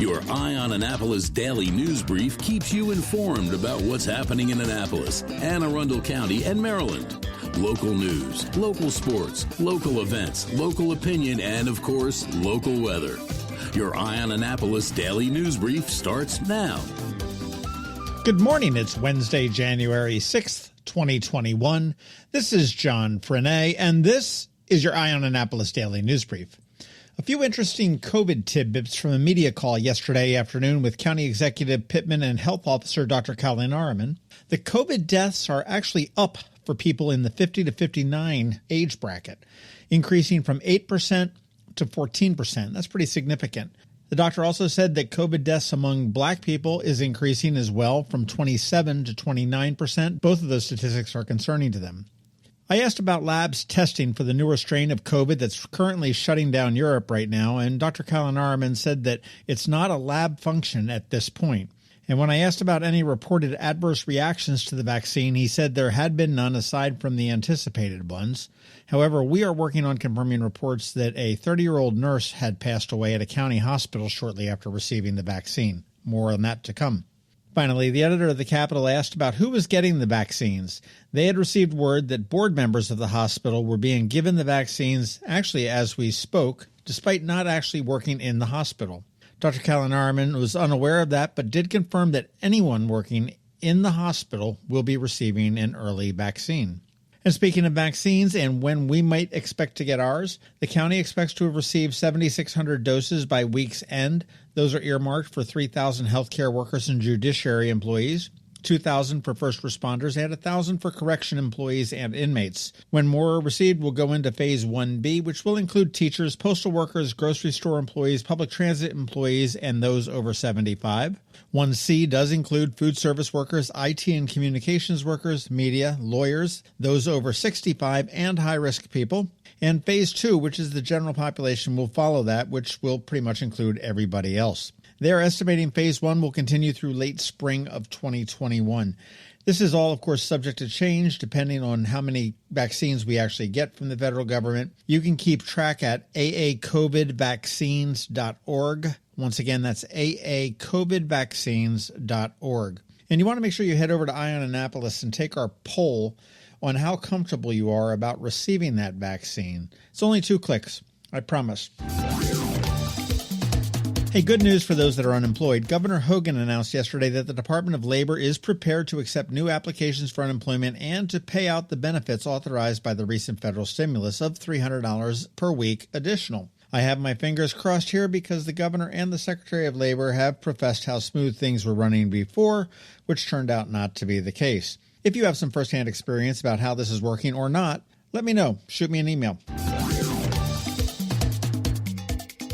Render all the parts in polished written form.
Your Eye on Annapolis daily news brief keeps you informed about what's happening in Annapolis, Anne Arundel County, and Maryland. Local news, local sports, local events, local opinion, and, of course, local weather. Your Eye on Annapolis daily news brief starts now. Good morning. It's Wednesday, January 6th, 2021. This is John Frenaye, and this is your Eye on Annapolis daily news brief. A few interesting COVID tidbits from a media call yesterday afternoon with County Executive Pittman and Health Officer Dr. Colleen Ahriman. The COVID deaths are actually up for people in the 50 to 59 age bracket, increasing from 8% to 14%. That's pretty significant. The doctor also said that COVID deaths among Black people is increasing as well from 27 to 29%. Both of those statistics are concerning to them. I asked about labs testing for the newer strain of COVID that's currently shutting down Europe right now, and Dr. Colleen Ahriman said that it's not a lab function at this point. And when I asked about any reported adverse reactions to the vaccine, he said there had been none aside from the anticipated ones. However, we are working on confirming reports that a 30-year-old nurse had passed away at a county hospital shortly after receiving the vaccine. More on that to come. Finally, the editor of the Capitol asked about who was getting the vaccines. They had received word that board members of the hospital were being given the vaccines, actually as we spoke, despite not actually working in the hospital. Dr. Colleen Ahriman was unaware of that, but did confirm that anyone working in the hospital will be receiving an early vaccine. And speaking of vaccines and when we might expect to get ours, the county expects to have received 7,600 doses by week's end. Those are earmarked for 3,000 healthcare workers and judiciary employees, 2,000 for first responders, and 1,000 for correction employees and inmates. When more are received, we'll go into Phase 1B, which will include teachers, postal workers, grocery store employees, public transit employees, and those over 75. 1C does include food service workers, IT and communications workers, media, lawyers, those over 65, and high-risk people. And Phase 2, which is the general population, will follow that, which will pretty much include everybody else. They are estimating Phase 1 will continue through late spring of 2021. This is all, of course, subject to change depending on how many vaccines we actually get from the federal government. You can keep track at aacovidvaccines.org. Once again, that's aacovidvaccines.org. And you want to make sure you head over to Eye on Annapolis and take our poll on how comfortable you are about receiving that vaccine. It's only 2 clicks, I promise. Hey, good news for those that are unemployed. Governor Hogan announced yesterday that the Department of Labor is prepared to accept new applications for unemployment and to pay out the benefits authorized by the recent federal stimulus of $300 per week additional. I have my fingers crossed here because the governor and the Secretary of Labor have professed how smooth things were running before, which turned out not to be the case. If you have some firsthand experience about how this is working or not, let me know. Shoot me an email.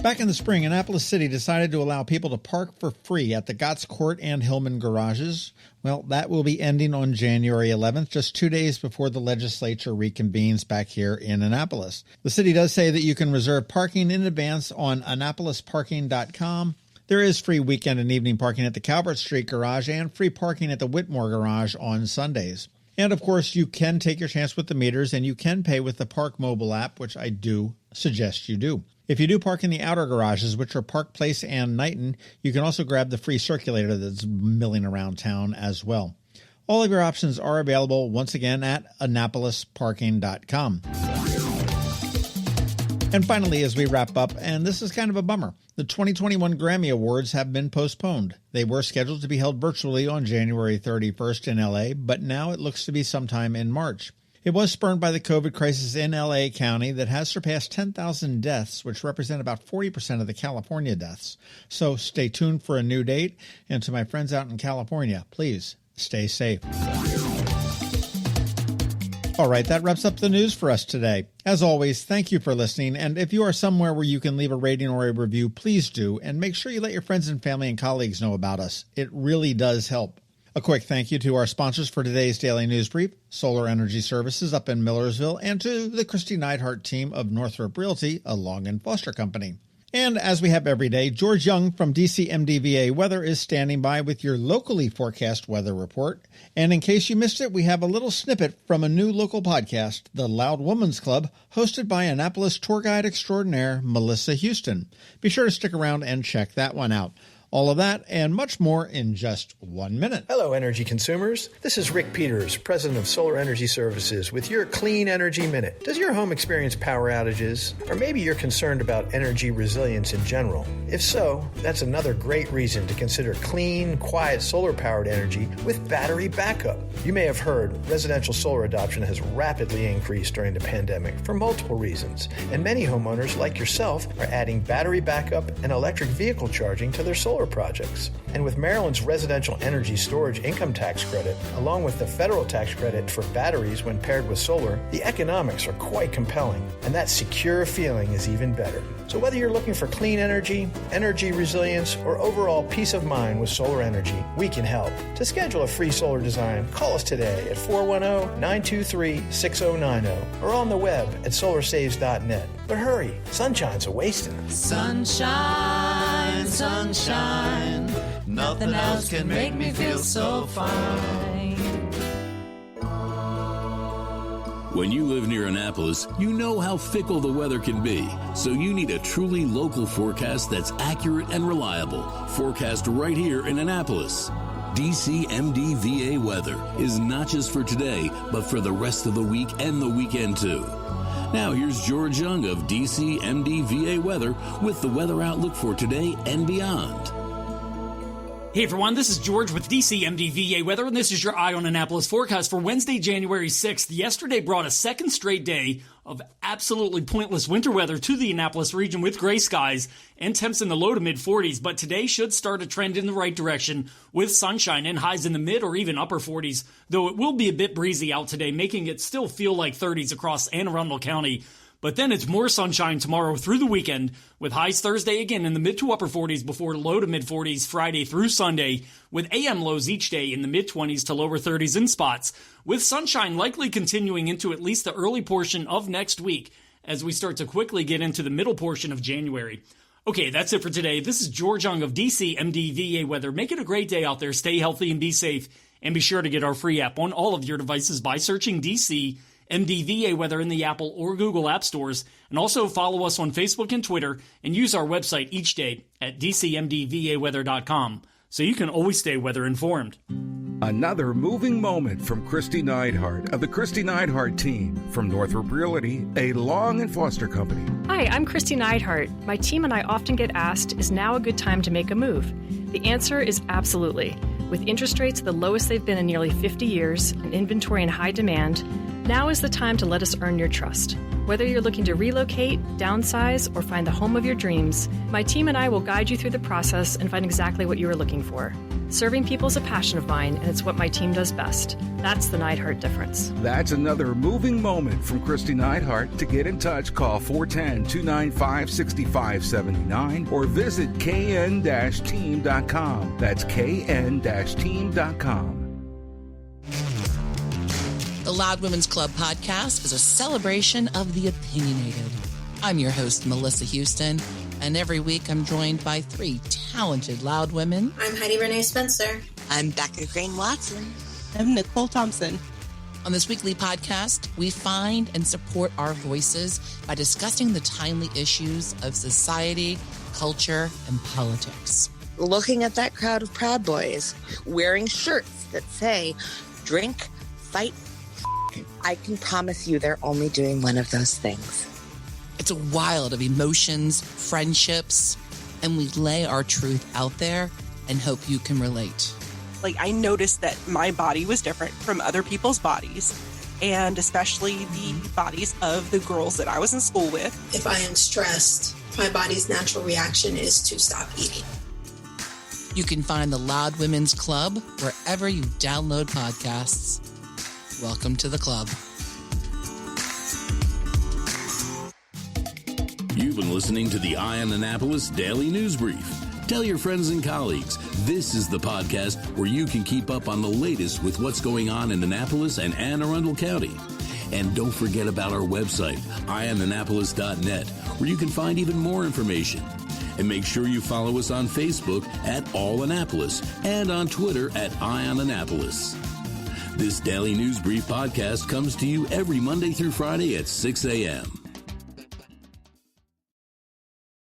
Back in the spring, Annapolis City decided to allow people to park for free at the Gotts Court and Hillman garages. Well, that will be ending on January 11th, just 2 days before the legislature reconvenes back here in Annapolis. The city does say that you can reserve parking in advance on AnnapolisParking.com. There is free weekend and evening parking at the Calvert Street garage and free parking at the Whitmore garage on Sundays. And, of course, you can take your chance with the meters, and you can pay with the Park mobile app, which I do suggest you do. If you do park in the outer garages, which are Park Place and Knighton, you can also grab the free circulator that's milling around town as well. All of your options are available, once again, at AnnapolisParking.com. And finally, as we wrap up, and this is kind of a bummer, the 2021 Grammy Awards have been postponed. They were scheduled to be held virtually on January 31st in LA, but now it looks to be sometime in March. It was spurred by the COVID crisis in LA County that has surpassed 10,000 deaths, which represent about 40% of the California deaths. So stay tuned for a new date. And to my friends out in California, please stay safe. All right, that wraps up the news for us today. As always, thank you for listening. And if you are somewhere where you can leave a rating or a review, please do. And make sure you let your friends and family and colleagues know about us. It really does help. A quick thank you to our sponsors for today's Daily News Brief, Solar Energy Services up in Millersville, and to the Kristi Neidhardt Team of Northrop Realty, a Long & Foster company. And as we have every day, George Young from DCMDVA Weather is standing by with your locally forecast weather report. And in case you missed it, we have a little snippet from a new local podcast, The Loud Woman's Club, hosted by Annapolis tour guide extraordinaire Melissa Houston. Be sure to stick around and check that one out. All of that and much more in just 1 minute. Hello, energy consumers. This is Rick Peters, president of Solar Energy Services, with your Clean Energy Minute. Does your home experience power outages? Or maybe you're concerned about energy resilience in general? If so, that's another great reason to consider clean, quiet solar-powered energy with battery backup. You may have heard residential solar adoption has rapidly increased during the pandemic for multiple reasons, and many homeowners like yourself are adding battery backup and electric vehicle charging to their solar projects. And with Maryland's residential energy storage income tax credit, along with the federal tax credit for batteries when paired with solar, the economics are quite compelling, and that secure feeling is even better. So whether you're looking for clean energy, energy resilience, or overall peace of mind with solar energy, we can help. To schedule a free solar design, call us today at 410-923-6090 or on the web at solarsaves.net. But hurry, sunshine's a-wasting. Sunshine, sunshine, nothing else can make me feel so fine. When you live near Annapolis, you know how fickle the weather can be. So you need a truly local forecast that's accurate and reliable. Forecast right here in Annapolis. DCMDVA weather is not just for today, but for the rest of the week and the weekend too. Now here's George Young of DCMDVA weather with the weather outlook for today and beyond. Hey everyone, this is George with DCMDVA Weather, and this is your Eye on Annapolis forecast for Wednesday, January 6th. Yesterday brought a second straight day of absolutely pointless winter weather to the Annapolis region with gray skies and temps in the low to mid 40s, but today should start a trend in the right direction with sunshine and highs in the mid or even upper 40s, though it will be a bit breezy out today, making it still feel like 30s across Anne Arundel County. But then it's more sunshine tomorrow through the weekend, with highs Thursday again in the mid to upper 40s before low to mid 40s Friday through Sunday, with AM lows each day in the mid 20s to lower 30s in spots, with sunshine likely continuing into at least the early portion of next week as we start to quickly get into the middle portion of January. Okay, that's it for today. This is George Young of DCMDVA Weather. Make it a great day out there. Stay healthy and be safe. And be sure to get our free app on all of your devices by searching DCMDVA Weather in the Apple or Google App Stores. And also follow us on Facebook and Twitter and use our website each day at DCMDVAweather.com so you can always stay weather informed. Another moving moment from Kristi Neidhardt of the Kristi Neidhardt Team from Northrop Realty, a Long and Foster company. Hi, I'm Kristi Neidhardt. My team and I often get asked, is now a good time to make a move? The answer is absolutely. With interest rates the lowest they've been in nearly 50 years and inventory in high demand, now is the time to let us earn your trust. Whether you're looking to relocate, downsize, or find the home of your dreams, my team and I will guide you through the process and find exactly what you are looking for. Serving people is a passion of mine, and it's what my team does best. That's the Neidhardt difference. That's another moving moment from Kristi Neidhardt. To get in touch, call 410-295-6579 or visit kn-team.com. That's kn-team.com. The Loud Women's Club podcast is a celebration of the opinionated. I'm your host, Melissa Houston, and every week I'm joined by three talented loud women. I'm Heidi Renee Spencer. I'm Becca Crane Watson. I'm Nicole Thompson. On this weekly podcast, we find and support our voices by discussing the timely issues of society, culture, and politics. Looking at that crowd of Proud Boys, wearing shirts that say, drink, fight, I can promise you they're only doing one of those things. It's a wild of emotions, friendships, and we lay our truth out there and hope you can relate. I noticed that my body was different from other people's bodies, and especially the bodies of the girls that I was in school with. If I am stressed, my body's natural reaction is to stop eating. You can find the Loud Women's Club wherever you download podcasts. Welcome to the club. You've been listening to the Eye on Annapolis Daily News Brief. Tell your friends and colleagues, this is the podcast where you can keep up on the latest with what's going on in Annapolis and Anne Arundel County. And don't forget about our website, eyeonannapolis.net, where you can find even more information. And make sure you follow us on Facebook at All Annapolis and on Twitter at Eye on Annapolis. This Daily News Brief podcast comes to you every Monday through Friday at 6 a.m.